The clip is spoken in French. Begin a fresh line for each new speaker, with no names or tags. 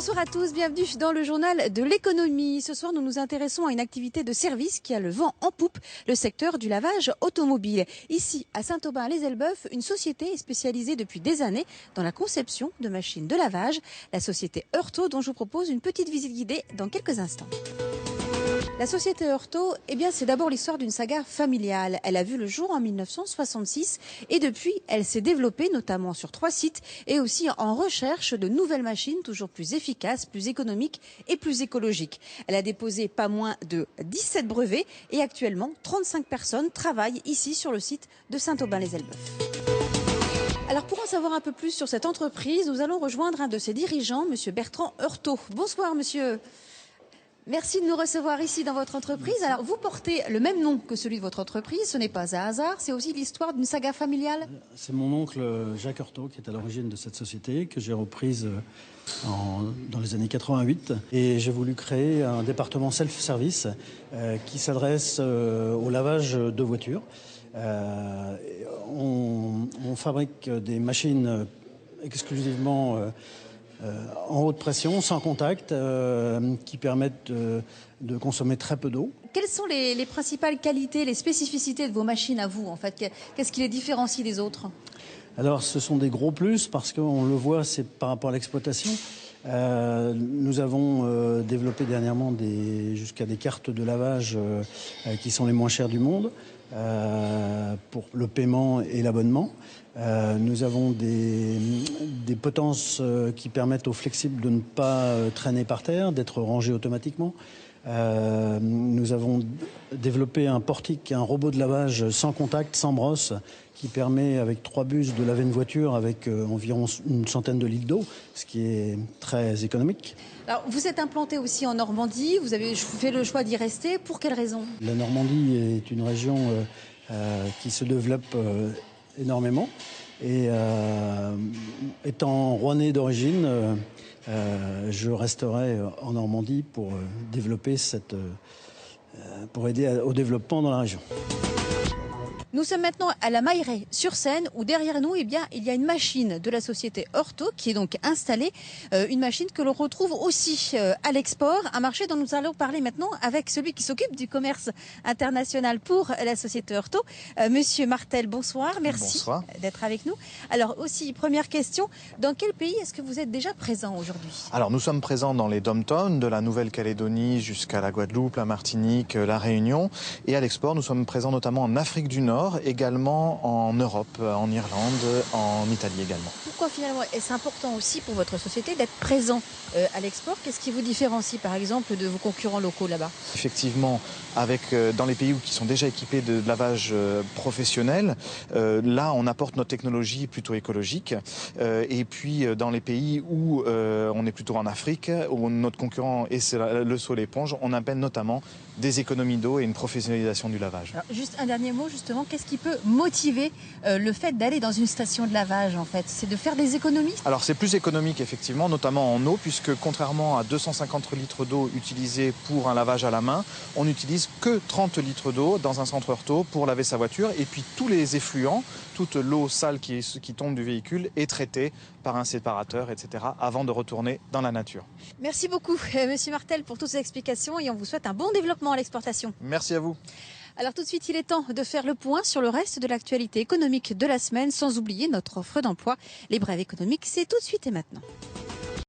Bonsoir à tous, bienvenue dans le journal de l'économie. Ce soir, nous nous intéressons à une activité de service qui a le vent en poupe, le secteur du lavage automobile. Ici, à Saint-Aubin-les-Elbeuf, une société est spécialisée depuis des années dans la conception de machines de lavage, la société Heurtaud, dont je vous propose une petite visite guidée dans quelques instants. La société Heurtaud, c'est d'abord l'histoire d'une saga familiale. Elle a vu le jour en 1966 et depuis, elle s'est développée notamment sur 3 sites et aussi en recherche de nouvelles machines toujours plus efficaces, plus économiques et plus écologiques. Elle a déposé pas moins de 17 brevets et actuellement 35 personnes travaillent ici sur le site de Saint-Aubin-les-Elbeuf. Alors pour en savoir un peu plus sur cette entreprise, nous allons rejoindre un de ses dirigeants, monsieur Bertrand Heurtaud. Bonsoir monsieur. Merci de nous recevoir ici dans votre entreprise. Alors, vous portez le même nom que celui de votre entreprise. Ce n'est pas un hasard. C'est aussi l'histoire d'une saga familiale.
C'est mon oncle Jacques Heurtaud qui est à l'origine de cette société que j'ai reprise dans les années 88. Et j'ai voulu créer un département self-service qui s'adresse au lavage de voitures. On fabrique des machines exclusivement en haute pression, sans contact, qui permettent de consommer très peu d'eau.
Quelles sont les principales qualités, les spécificités de vos machines à vous, en fait? Qu'est-ce qui les différencie des autres?
Alors, ce sont des gros plus, parce qu'on le voit, c'est par rapport à l'exploitation. Nous avons développé dernièrement jusqu'à des cartes de lavage qui sont les moins chères du monde pour le paiement et l'abonnement. Nous avons des potences qui permettent aux flexibles de ne pas traîner par terre, d'être rangés automatiquement. Nous avons développé un portique, un robot de lavage sans contact, sans brosse, qui permet avec 3 bus de laver une voiture avec environ une centaine de litres d'eau, ce qui est très économique.
Alors, vous êtes implanté aussi en Normandie, vous avez fait le choix d'y rester. Pour quelle raison?
La Normandie est une région qui se développe énormément. Et étant rouennais d'origine, je resterai en Normandie pour développer pour aider au développement dans la région.
Nous sommes maintenant à la Mailleraie sur Seine où derrière nous, il y a une machine de la société Heurtaud qui est donc installée, une machine que l'on retrouve aussi à l'export, un marché dont nous allons parler maintenant avec celui qui s'occupe du commerce international pour la société Heurtaud, Monsieur Martel. Bonsoir, merci d'être avec nous. Alors aussi, première question, dans quel pays est-ce que vous êtes déjà présent aujourd'hui?
Alors nous sommes présents dans les dom-toms, de la Nouvelle-Calédonie jusqu'à la Guadeloupe, la Martinique, la Réunion, et à l'export nous sommes présents notamment en Afrique du Nord, également en Europe, en Irlande, en Italie également.
Pourquoi finalement est-ce important aussi pour votre société d'être présent à l'export? Qu'est-ce qui vous différencie par exemple de vos concurrents locaux là-bas?
Effectivement, dans les pays qui sont déjà équipés de lavage professionnel, là on apporte notre technologie plutôt écologique. Et puis dans les pays où on est plutôt en Afrique, où notre concurrent est le seau l'éponge, on appelle notamment des économies d'eau et une professionnalisation du lavage.
Alors, juste un dernier mot justement, qu'est-ce qui peut motiver le fait d'aller dans une station de lavage en fait? C'est de faire des économies?
Alors c'est plus économique effectivement, notamment en eau, puisque contrairement à 250 litres d'eau utilisés pour un lavage à la main, on n'utilise que 30 litres d'eau dans un centre Heurtaud pour laver sa voiture, et puis tous les effluents, toute l'eau sale qui tombe du véhicule est traitée par un séparateur, etc., avant de retourner dans la nature.
Merci beaucoup Monsieur Martel pour toutes ces explications et on vous souhaite un bon développement à l'exportation.
Merci à vous.
Alors tout de suite, il est temps de faire le point sur le reste de l'actualité économique de la semaine, sans oublier notre offre d'emploi. Les brèves économiques, c'est tout de suite et maintenant.